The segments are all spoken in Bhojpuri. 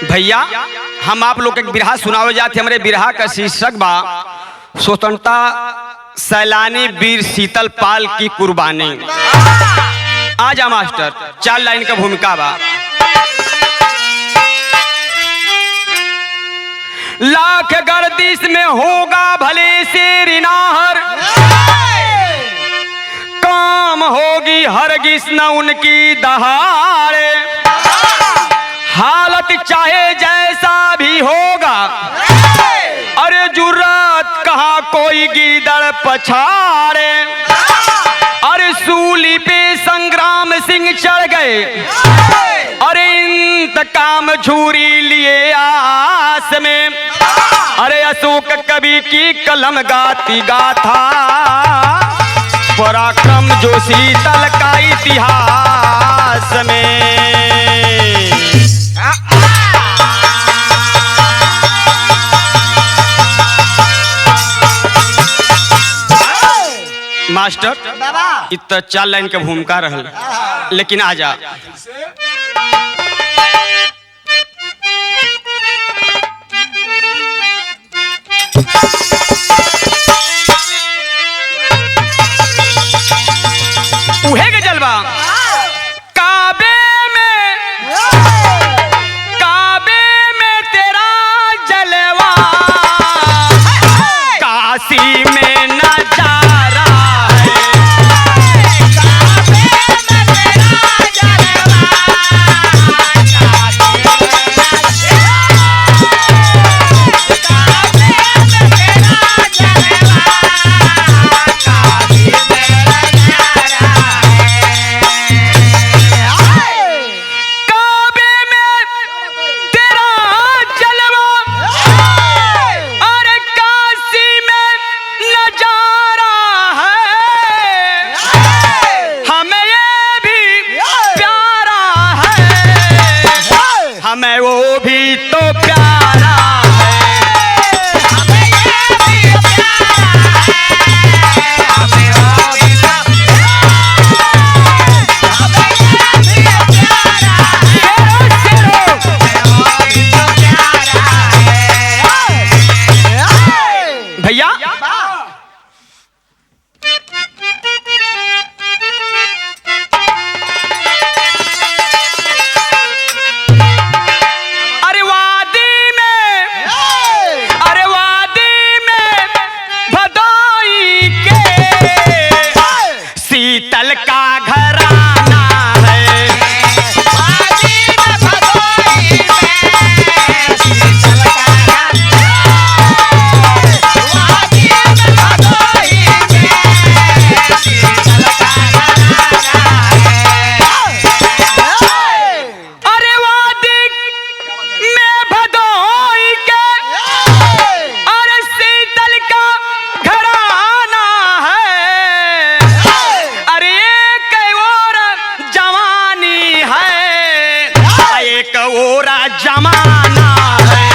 भैया हम आप लोग एक बिरहा सुनावे जाते। हमारे बिरहा का शीर्षक बा स्वतंत्रता सैलानी वीर शीतल पाल की कुर्बानी। आजा मास्टर, 4 लाइन का भूमिका बा। लाख गर्दिश में होगा भले से रिनाहर, काम होगी हरगिज न उनकी दहाड़े। हालत चाहे जैसा भी होगा, अरे जुर्रत कहाँ कोई गीदड़ पछाड़े। अरे सूली पे संग्राम सिंह चढ़ गए, अरे इंतकाम झूरी लिए आस में। अरे अशोक कवि की कलम गाती गाथा, पराक्रम जो शीतल का इतिहास में। मास्टर इतना 4 लाइन का भूमिका रहल, लेकिन आजा उहे के जलवा। काबे में तेरा जलवा, काशी में नजारा है। हमें वो भी तो प्यारा है, हमें ये भी प्यारा है, हमें वो भी तो प्यारा है, हमें वो भी तो प्यारा है। भैया अरे वादी एक और जमाना है।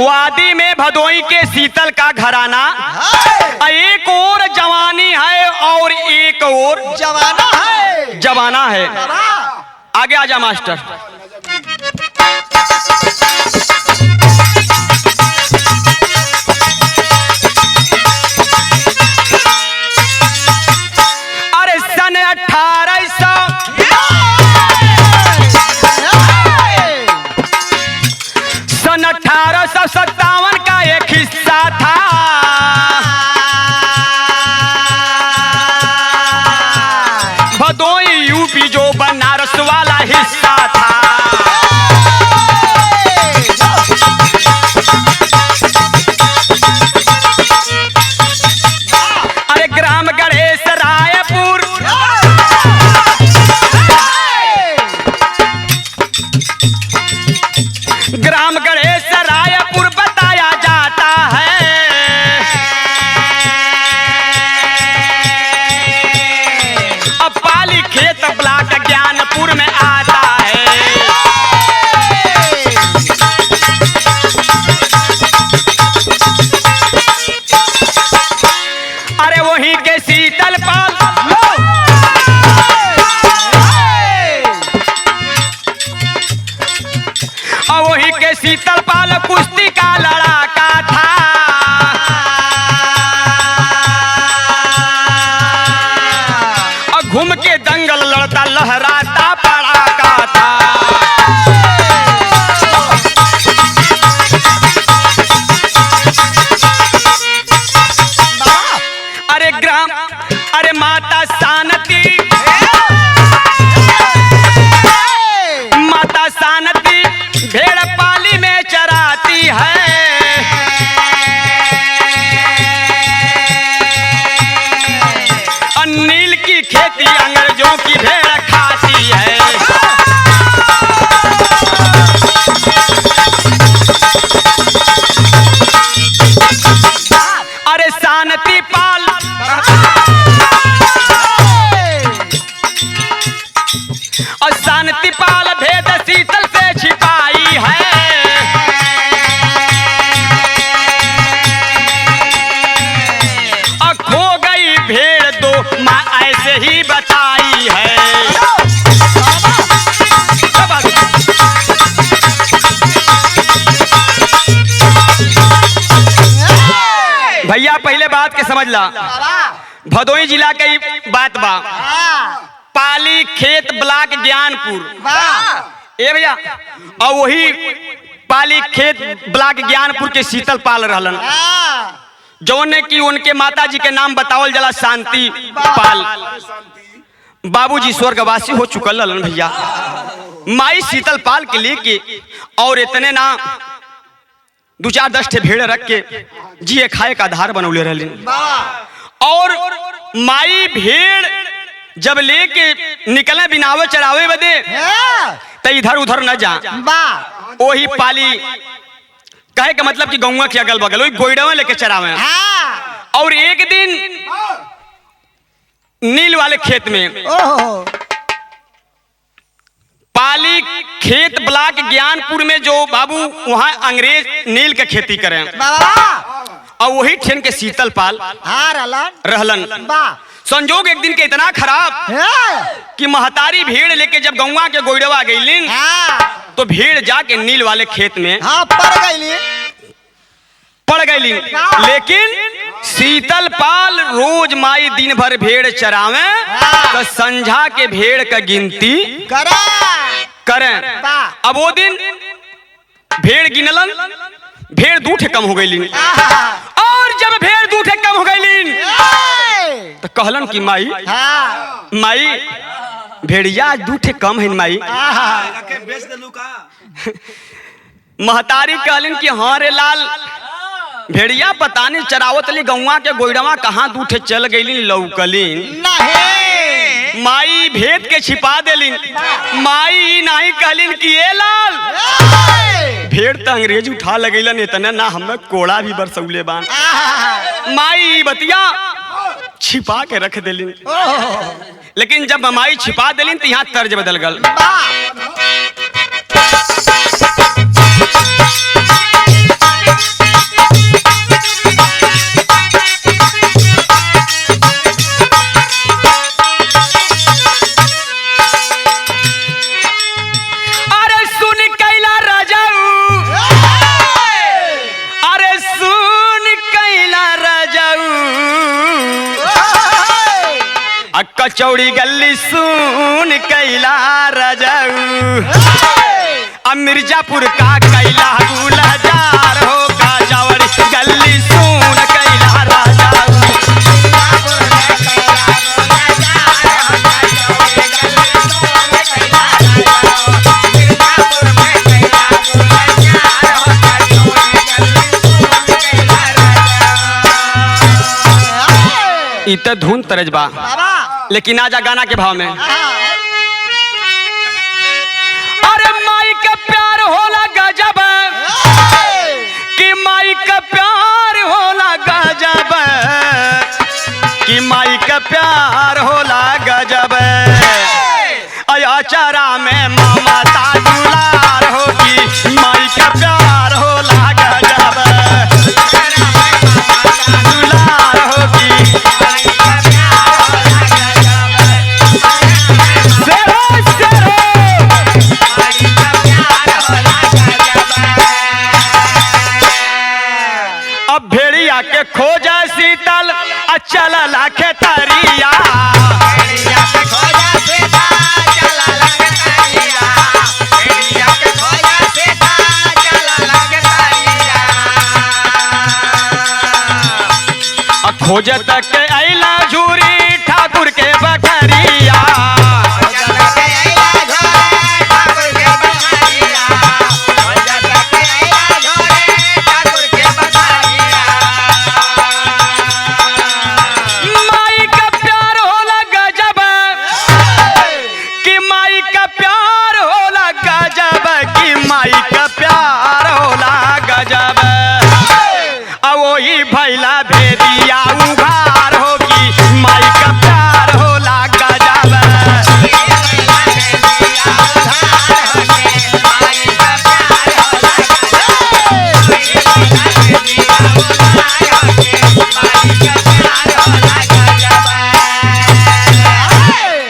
वादी में भदोई के शीतल का घराना, एक और जवानी है और एक और जवाना है। आगे आजा मास्टर। अरे सन 1857 का एक हिस्सा था। भदोई यूपी जो बनारस वाला हिस्सा था। अरे ग्राम गणेश रायपुर, ग्राम गणेश रायपुर बताया जाता है। अब पाली खेत ब्लॉक ज्ञानपुर में आता है। अरे वहीं के शीतल पाल, वही के शीतल पाल कुश्ती का लड़ाका था। और घूम के दंगल लड़ता लहराता पड़ाका था। अरे ग्राम, अरे माता शांति, माता शांति भेड़ पाली में चराती है। नील की खेती अंग्रेजों की भेड़ खाती है। अरे शांति पाल, और शांति पाल भेद शीतल से छिपाई है। और खो गई भेड़ दो माँ ऐसे ही बताई है। भैया पहले बात के समझ ला, भदोई जिला के बात बा। पाली खेत ब्लॉक ज्ञानपुर, ए भैया, और वही पाली खेत ब्लॉक ज्ञानपुर के शीतल पाल रहलन, जौने की उनके माता जी के नाम बतावल जला शांति पाल। बाबूजी स्वर्गवासी हो चुकल रहलन भैया। माई शीतल पाल के लेके और इतने ना 2-4-10 ठे भेड़ रख के जिए खाए का आधार बनौले रहलिन। और माई भेड़ जब लेके निकले बिनावे चरावे बदे तो इधर उधर न जा, वही पाली कहे का मतलब कि गौवा के अगल बगल वही गोइडवा लेके चरावे। और एक दिन नील वाले खेत में, पाली खेत ब्लॉक ज्ञानपुर में जो बाबू वहां अंग्रेज नील के खेती करें, और वही ठेन के शीतल पाल रहलन। संजोग एक दिन के इतना खराब कि महतारी भेड़ लेके जब गौवा के गोइडवा गईलिन तो भेड़ जाके नील वाले खेत में पड़ गईलिन। लेकिन शीतल पाल रोज माई दिन भर भेड़ चरावे तो संझा के भेड़ का गिनती करें। अब वो दिन भेड़ गिनलन, भेड़ 2 ठे कम हो गईलिन। और जब भेड़ 2 ठे कम हो गईलिन तो कहलन कि माई माई भेड़िया आज 2 ठे कम है माई। महतारी कहलिन कि हाँ रे लाल, भेड़िया पता नहीं चरावत ली गौवा के गोइडवा कहाँ 2 ठे चल गईलिन लौकलिन। माई भेद के छिपा देलिन। माई नहीं कहलिन कि ए लाल भेड़ तो अंग्रेज उठा लगेलन, इतना ना हमें कोड़ा भी बरसौले बान। माई बतिया छिपा के रख देलिन, लेकिन जब माई छिपा देलिन तो यहाँ तर्ज बदल गल। कचौड़ी गली सुन कैला रजाऊ, अब मिर्जापुर का कैला गुलजार हो, कचौड़ी गली सुन कैला रजाऊ। इत धुन तरजबा, लेकिन आजा गाना के भाव में। अरे माई का प्यार होला गजब, कि माई का प्यार होला गजब, कि माई का प्यार होला गजब। अचारा में ममता दुलार होगी, माई का प्यार होला गजब, दुलार होगी। अब भेड़िया के खोजा शीतल चल लाखे तरिया, खोज तक अला झूरी ठाकुर के बकरिया, भैला भेदिया उघार होगी, माई का प्यार होला गजब।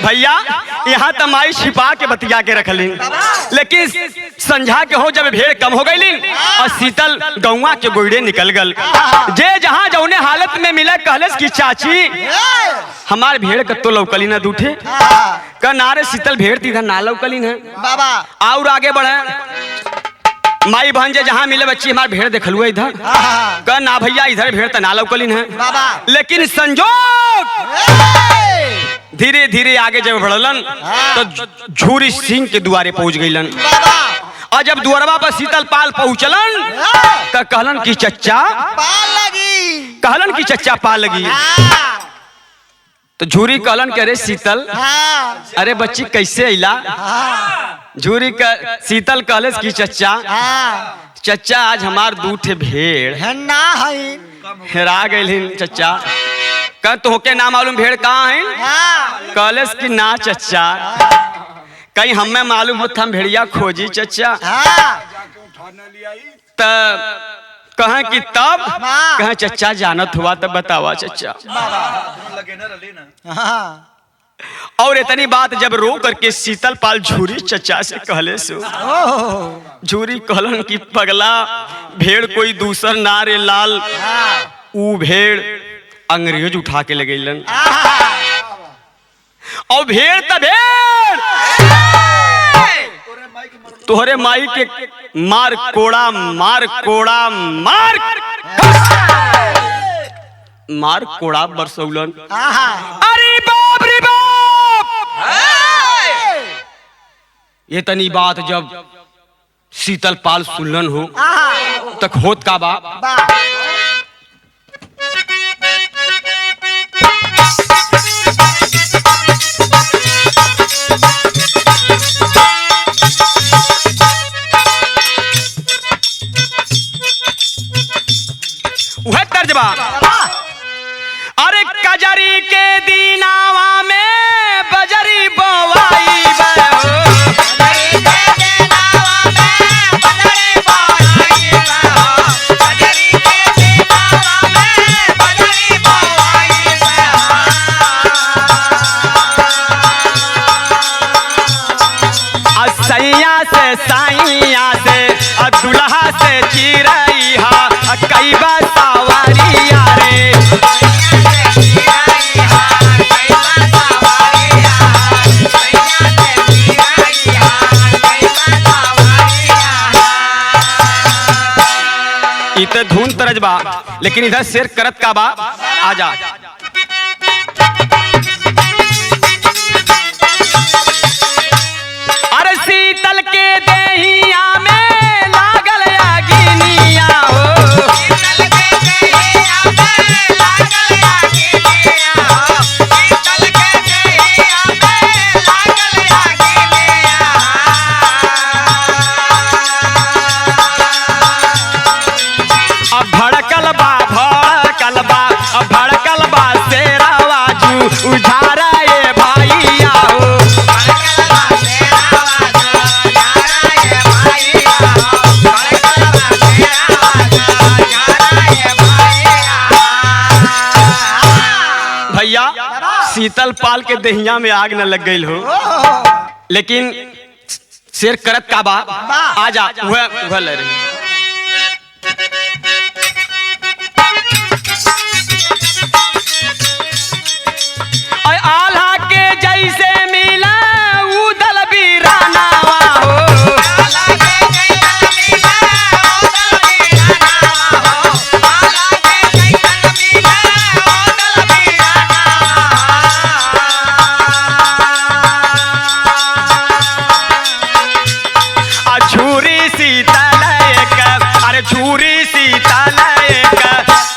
भैया यहाँ तो माई छिपा के बतिया के रखलिन, लेकिन संझा के हो जब भेड़ कम हो गई और शीतल गौवा के गोइड़े निकल गल। जे जहाँ जौने हालत में मिला कहलस की चाची हमार भेड़ कत्तो लौकली न दूठे, का नारे शीतल भेड़ तीधर ना लौकलीन है बाबा, और आगे बढ़े। माई बहन जे जहाँ मिले बच्ची हमार भेड़ देख लुआ इधर, का ना भैया इधर भेड़ तो ना लौकलीन है बाबा, लेकिन संजोग धीरे धीरे आगे जब बढ़लन तो झूरी सिंह के द्वारे पहुंच गईलन। और जब दुआरवा पर शीतल पाल पहुंचलन तो कहलन की चच्चा पाल लगी, कहलन की चच्चा पाल लगी। तो झूरी कहलन के अरे शीतल अरे बच्ची कैसे अइला? झूरी का शीतल कहलस की चच्चा चच्चा आज हमार दूठे भेड़ है ना है हेरा गइलिन चच्चा, कह तोहके ना मालूम भेड़ कहाँ है? कहलस की ना चच्चा कहीं हमें मालूम हो हम भेड़िया खोजी चच्चा। कहें कि तब कहें चच्चा जानत हुआ तब बतावा चच्चा। और इतनी बात जब रो करके शीतल पाल झूरी चच्चा से कहले सो, झूरी कहलन की पगला भेड़ कोई दूसर ना रे लाल, ऊ भेड़ अंग्रेज उठा के लगेलन। और भेड़ त भेड़ तोहरे माई के मार कोड़ा मार कोड़ा मार मार कोड़ा बरसौलन। अरे बाप रे बाप! ये तनी बात जब शीतल पाल सुनलन हो तक होत का बाप सैया से साइया से दुल्हा से चिरैया कई सवारिया रे। इत धुन तरज बा, लेकिन इधर शेर करत का बा। आजा अरे शीतल के देहिया में लागल अगिनिया हो। भड़कल बा शेरावा जू उझारा ये भैया हो। भैया शीतल पाल के दहिया में आग न लग गई हो, लेकिन शेर करत का बा। आजा वह ले रही। आल्हा के जैसे मिला उदल बीरानावा हो। झूरी शीतल एक, अरे झूरी शीतल एक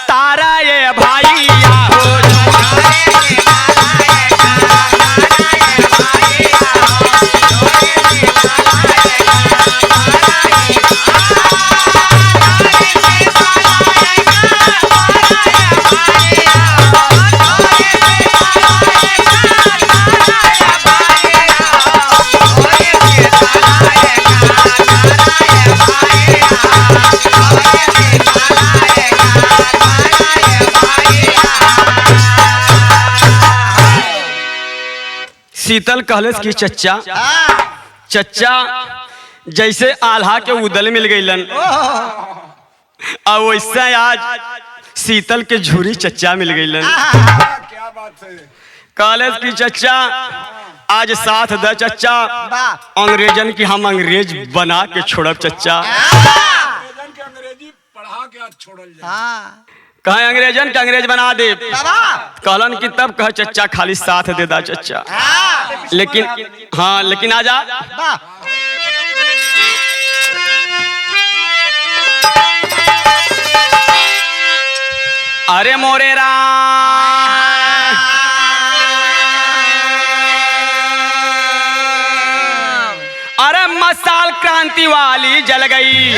तारा ये भैया हो। शीतल कहलस कि चच्चा जैसे आल्हा के उदल मिल गईलन, और वैसे आज शीतल के झूरी चच्चा मिल गईलन। क्या बात है। कहलस कि चच्चा आज साथ द चच्चा, अंग्रेजन की हम अंग्रेज बना के छोड़ब चच्चा। अंग्रेजी पढ़ा के आज छोड़ल जाए। कहे अंग्रेजन के अंग्रेज बना दे। कहलन कि तब कह चच्चा खाली साथ दे दा चच्चा। लेकिन हाँ, लेकिन आजा अरे मोरे राम, अरे मसाल क्रांति वाली जल गई,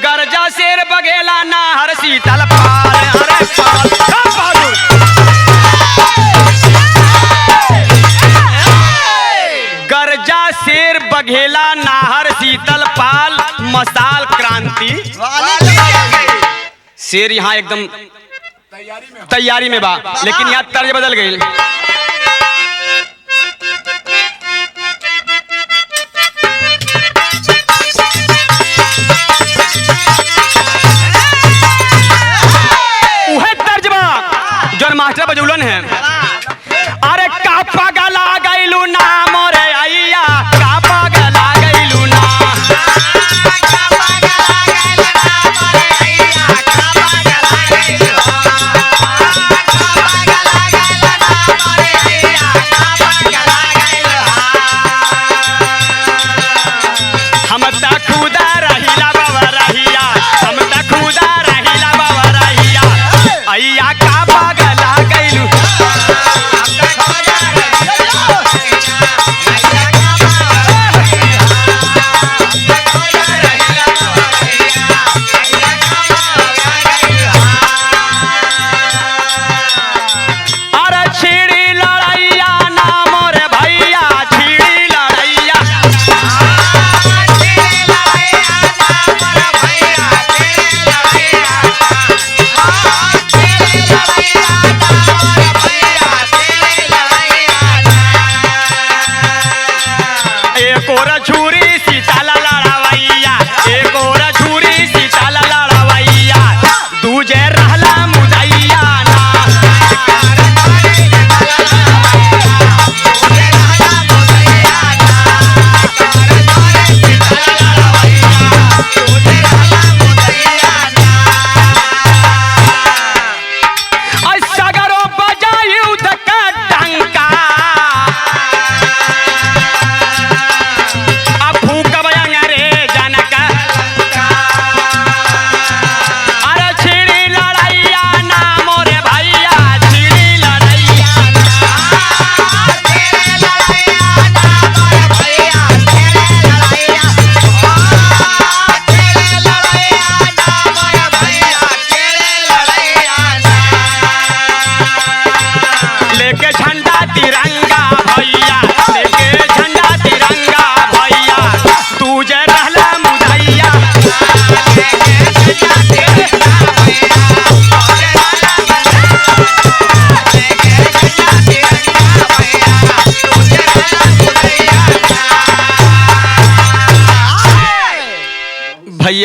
गर्जा शेर बघेला नाहर शीतल पाल। अरे पाल बहादुर, गर्जा शेर बघेला नाहर शीतल पाल मसाल क्रांति। शेर यहाँ एकदम तैयारी में बा, लेकिन यहाँ तर्ज बदल गई। मास्टर बजौलन है। अरे का पगला गइलू ना मोरे अइया, का पगला गइलू ना। हम त खुदा रहिला बाबा रहिया, हम त खुदा रहिला बाबा रहिया, अइया का पगला गइलू। कोरा छू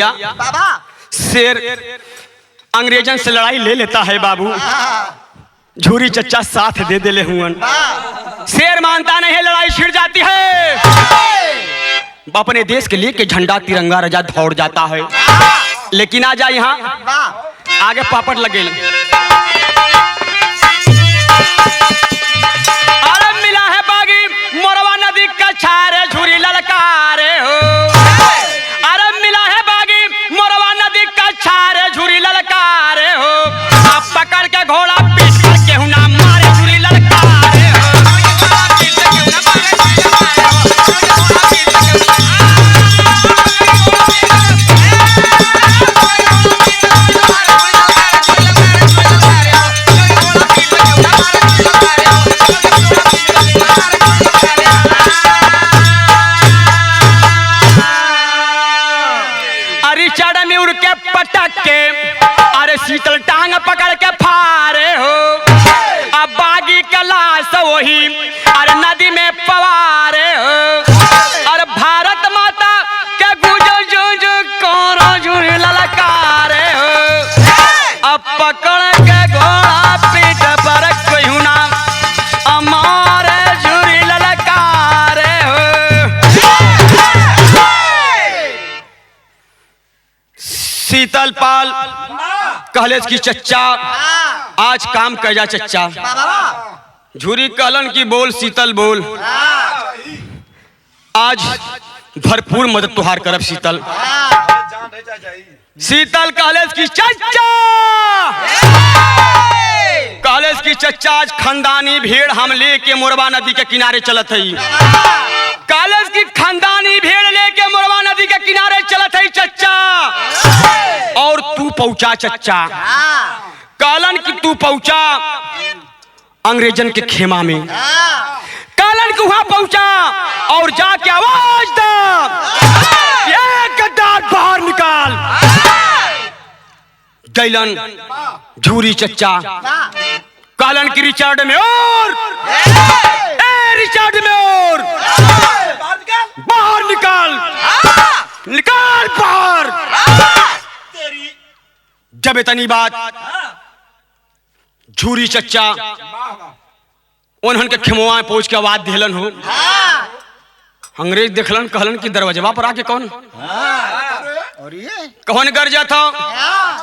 भैया बाबा शेर अंग्रेजन से लड़ाई ले लेता है बाबू, झूरी चच्चा साथ दे देले हुअन। शेर मानता नहीं है, लड़ाई छिड़ जाती है, अपने देश के लिए के झंडा तिरंगा रजा दौड़ जाता है। लेकिन आ जा यहाँ आगे पापड़ लगे, अरे मिला है बागी मोरवा नदी का छारे झूरी ललकारे हो, अरे मिला है बागी मोरवा नदी का छारे झूरी ललकारे हो, आप पकड़ के घोड़ा पीट कर केहू ना मारे झूरी ललकारे हो। पटक के अरे शीतल टांग पकड़ के फारे हो, अब बागी का लाश वही अरे नदी में पवारे हो, और भारत माता के गुजो जो जो कोरो झूरी ललकारे हो, अब पकड़ के घोड़ा पीठ पर कोई ना हमारे झूरी ललकारे हो। शीतल पाल कहलेस की चच्चा आज काम कर जा चच्चा। झूरी कहलन की बोल शीतल बोल, आज भरपूर मदद तुहार करब शीतल। शीतल कहलेस की चच्चा, कहलेस की चच्चा आज खानदानी भीड़ हम लेके मोरवा नदी के किनारे चलत हई, कहलेस की खानदानी भीड़ लेके मोरवा नदी के किनारे चलत हई चच्चा, और तू पहुंचा चच्चा। कहलन कि तू पहुंचा अंग्रेजन के खेमा में, कहलन कि वहां पहुंचा और जाके आवाज दे ये गद्दार बाहर निकाल। गैलन झूरी चच्चा, कहलन कि रिचार्ड में और रिचार्ड में और बाहर निकाल, निकाल बाहर। जब इतनी बात झूरी चच्चा उन्हन के खेमुआ में पहुंच के आवाज देलन हो, अंग्रेज देखलन कहलन कि दरवाजा पर आके कौन कौन गरजा था,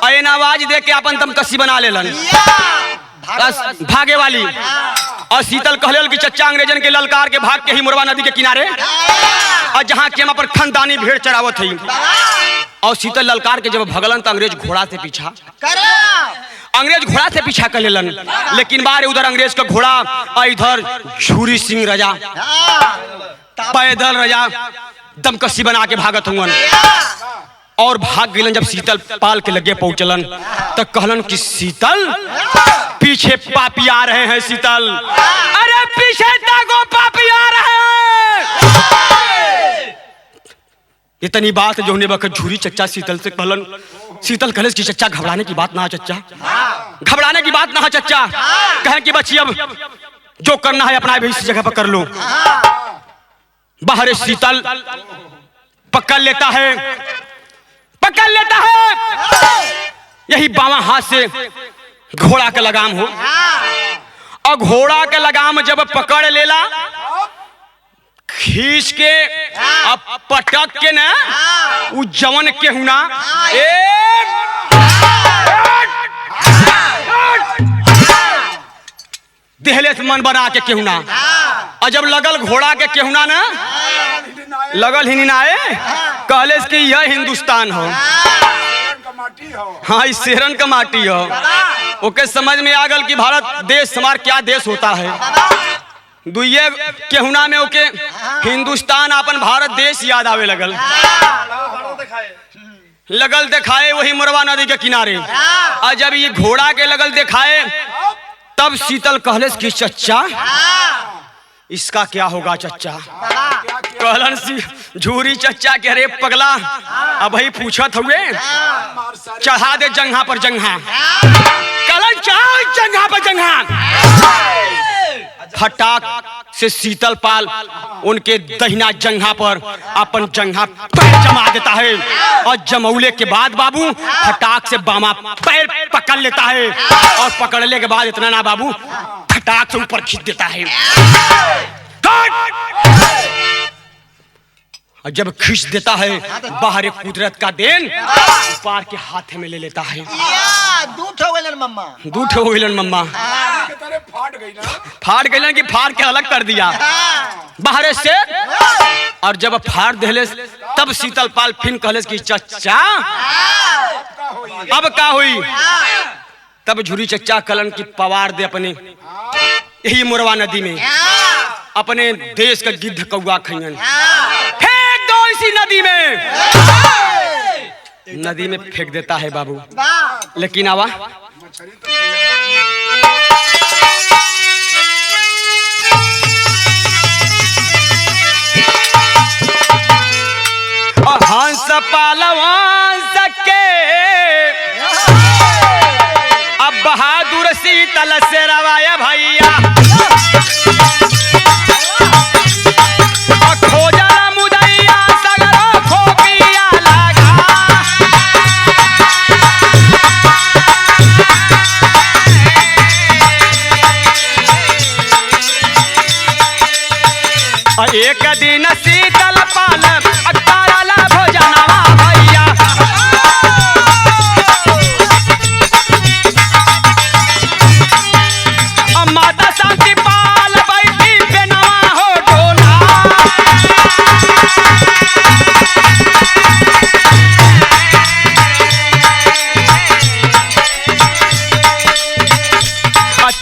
ऐन आवाज दे के अपन दम कसी बना लेलन भागे वाली। और शीतल कहलन कि चच्चा अंग्रेजन के ललकार के भाग के ही मोरवा नदी के किनारे और जहां केमा पर खानदानी भेड़ चरावत थी, और शीतल ललकार के जब भगलन तो अंग्रेज घोड़ा से पीछा अंग्रेज घोड़ा से पीछा कर लेलन। लेकिन बार उधर अंग्रेज का घोड़ा और इधर झूरी सिंह रजा पैदल रजा दमकसी बना के भागत हुअन और भाग गलन। जब शीतल पाल के लगे पहुंचलन तो कहलन कि शीतल पीछे पापी आ रहे हैं। शीतल अरे पीछे ताको पापी आ रहे हैं। इतनी बात जो होने वक्त झूरी चच्चा शीतल से कहलन, शीतल कहले कि चच्चा घबराने की बात ना है चच्चा, घबराने की बात ना है चच्चा, कहे कि बच्ची अब जो करना है अपना भी इस जगह पर कर लो। बाहर शीतल पकड़ लेता है, पकड़ लेता है, यही बावां हाथ से घोड़ा का लगाम हो, और घोड़ा का लगाम जब पकड़ लेला खींच के अब पटक के ना उ जवन के हुना देहले से मन बना के केहुना, और जब लगल घोड़ा के केहुना ना लगल ही नहीं आए, कहले कि यह हिंदुस्तान हो, हाँ इस शेरन का माटी हो। ओके समझ में आ गल कि भारत देश हमार क्या देश होता है। दुइये केहुना में ओके हिंदुस्तान अपन भारत देश याद आवे लगल, लगल दिखाए वही मोरवा नदी के किनारे। और जब ये घोड़ा के लगल दिखाए तब शीतल कहले कि चच्चा इसका क्या होगा चच्चा। कहलन झूरी चच्चा के अरे पगला अब ही पूछत हुए, चढ़ा दे जंघा पर जंघा। कहलन चढ़ा जंघा पर जंघा। फटाक से शीतल पाल उनके दहिना जंघा पर अपन जंघा पैर जमा देता है और जमौले के बाद बाबू फटाक से बामा पैर पकड़ लेता है और पकड़ने के बाद इतना ना बाबू फटाक से ऊपर खींच देता है और जब खींच देता है बाहर एक कुदरत का देन ऊपर के हाथ में ले लेता है। दूठ हो गइलन मम्मा, दूठ हो गइलन मम्मा, फाट गई ना, फाड़ गइलन कि फाड़ के अलग कर दिया बाहर से। और जब फाड़ देले तब शीतल पाल फिर कहले कि चचा अब का हुई। तब झुरी चचा कलन की पवार दे अपने यही मुरवा नदी में अपने देश का गिद्ध कौआ खइयन फेंक दो इसी नदी में। नदी में फेंक देता है बाबू, लेकिन आवा हंस पालवांस के अब बहादुर शीतल से रवाया भैया खोजा मुदैया सगरो खोकिया लगा एक दिन शीतल पाल अकाला भोजनवा भैया माता शांति पाल बैठी बेनवा हो डोला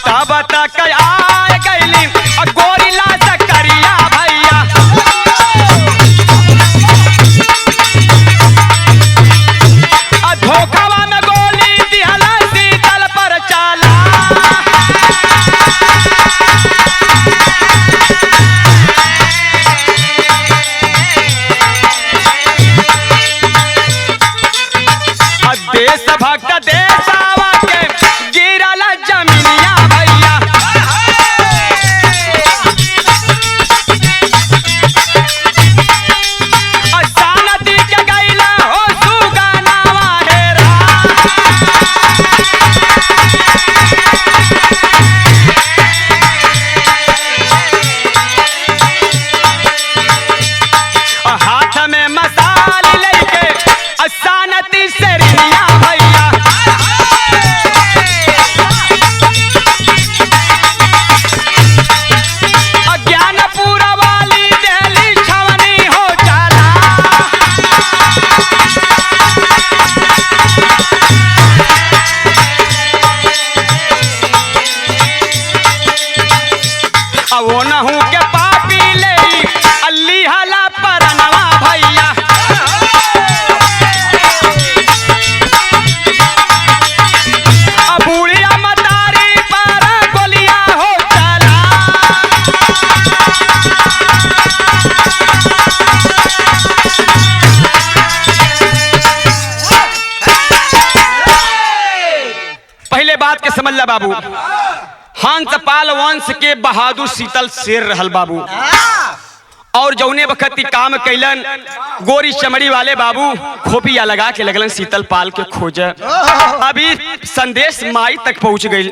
तब तक आए गईली गोरिला सकरिया भैया धोखावा में गोली दिहला शीतल पर चाला देश भक्त देशवा के गिरल जमीनिया भैया शानती के गैला हो सुगानावा हेरा हाथ में मसाल लेके शानती से रिया भैया ज्ञानपुर वाली दिल्ली छवनी हो चला वो नहू के पापी ले अल्ली हला परनवा भैया बूढ़िया मतारी पर गोलियां हो चला पहले बात के समझ ला बाबू, हंस पाल वंश के बहादुर शीतल शेर रहल बाबू और जौने वक्त काम कैलन गोरी चमड़ी वाले बाबू खोपिया लगा के लगलन शीतल पाल के खोज। अभी संदेश माई तक पहुंच गई।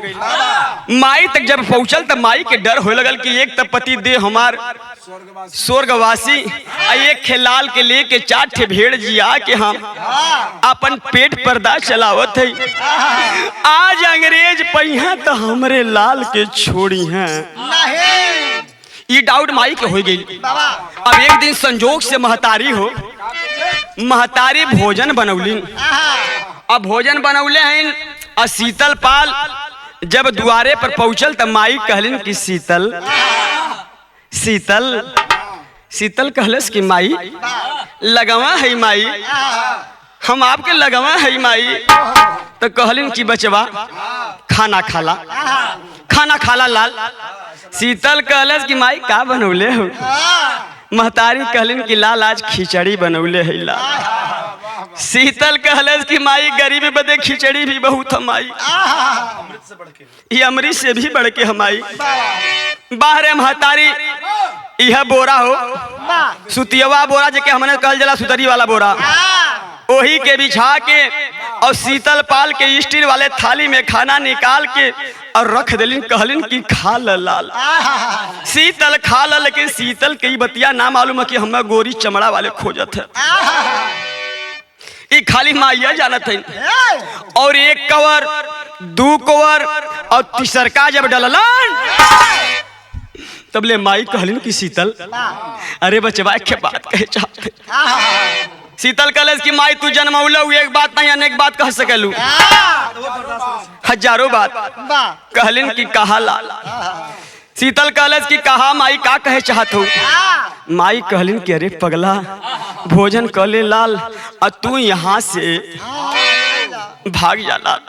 माई तक जब पहुंचल तो माई के डर हो लगल कि एक तब पति दे हमार स्वर्गवासी एक खेलाल के लेके 4 ठे भेड़ जिया के हम अपन पेट पर्दा चलावत है। आज अंग्रेज पहिया तो हमरे लाल के छोड़ी हैं। ये डाउट माई के हो गई। अब एक दिन संजोग से महतारी भोजन बनौली। अब भोजन बनौले हैं और शीतल पाल जब द्वारे पर पहुंचल तब माई कहलिन कि शीतल शीतल शीतल कहलस कि माई लगवा है माई, हम आपके लगवा है माई। तो कहलिन कि बचवा खाना खाला, खाना खाला लाल। शीतल कहलस कि माई का बनौले हो। महतारी कहलिन कि लाल आज खिचड़ी बनौले है लाल। शीतल कहलस कि माई गरीबी बदे खिचड़ी भी बहुत हमाई, ये अमृत से भी बढ़ के हमाई। बाहरे महतारी यह बोरा हो सुतियवा बोरा जेके हमने कहल जला सुतरी वाला बोरा, वही के बिछा के और शीतल पाल के स्टील वाले थाली में खाना निकाल के और रख दिलिन, कहलिन कि खा ल लाल। शीतल खा ल, लेकिन शीतल के बतिया ना मालूम है कि हमें गोरी चमड़ा वाले खोजत है, ये खाली माइया जानत है। और एक कवर, दू कवर और तीसरका जब डललन तब ले माई कहलिन कि शीतल अरे बचवा के बात कहे चाहते। शीतल कहलस कि माई तू जन्मौला एक बात नहीं अनेक बात कह सकलू, हजारों बात। कहलिन कि कहा लाल। शीतल कहलस कि कहा माई का कहे चाहत हो। माई कहलिन कि अरे पगला भोजन कर ले लाल और तू यहाँ से भाग जा लाल,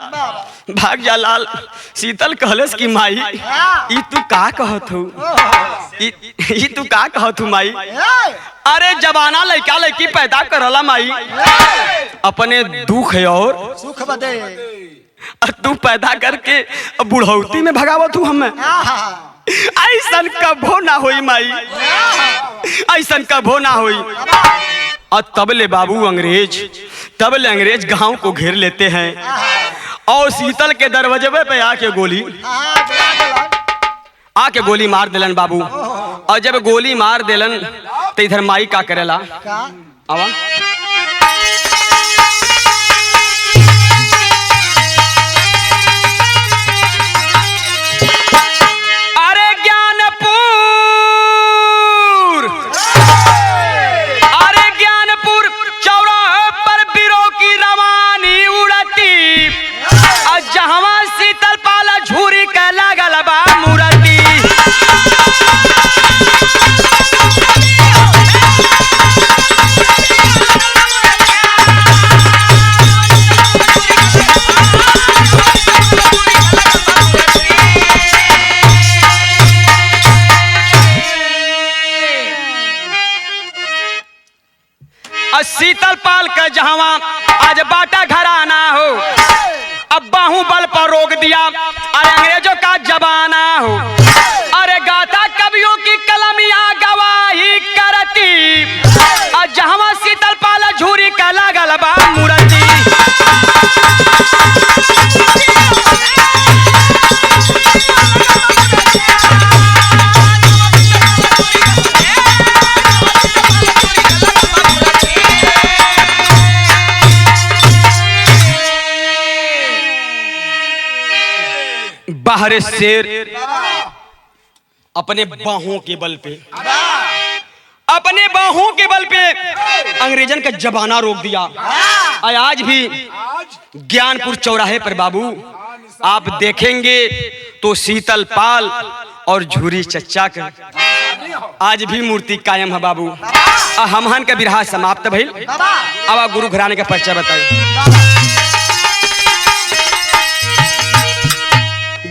भाग जा लाल। शीतल कहलस कि माई ई तू का कहत हो, ई तू का कहत हो माई। अरे जवाना लड़का लड़की पैदा करला माई अपने दुख और सुख बदे, तू पैदा करके बुढ़ौती में भगावत हूँ हमें। ऐसन कभो ना होई माई, ऐसन कभो ना होई। और तब ले बाबू अंग्रेज गांव को घेर लेते हैं और शीतल के दरवाजे पे आके गोली मार दिलन बाबू। और जब गोली मार दिलन तो इधर माई का करेला आवा शीतल पाल का जहां आज बाटा घराना हो, अब बाहुबल पर रोक दिया अरे अंग्रेजों का जमाना हो। अरे गाथा कवियों की कलमिया गवाही करती और जहां शीतल पाल झूरी का लागल बा मूर्ति। बाहर शेर अपने बाहों के बल पे, अपने बाहों के बल पे अंग्रेजन का जमाना रोक दिया। आज भी ज्ञानपुर चौराहे पर बाबू आप देखेंगे तो शीतल पाल और झूरी चच्चा का आज भी मूर्ति कायम है बाबू। हमहन का बिरहा समाप्त भइल। अब गुरु घराने का परिचय बताइए।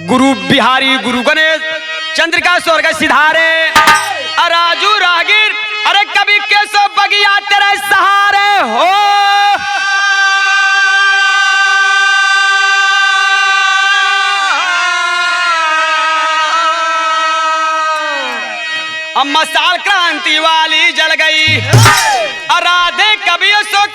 गुरु बिहारी गुरु गणेश चंद्रिका स्वर्ग सिधारे, राजू रागीर अरे कभी केसो बगिया तेरे सहारे हो। अब मसाल क्रांति वाली जल गई, राधे कभी सो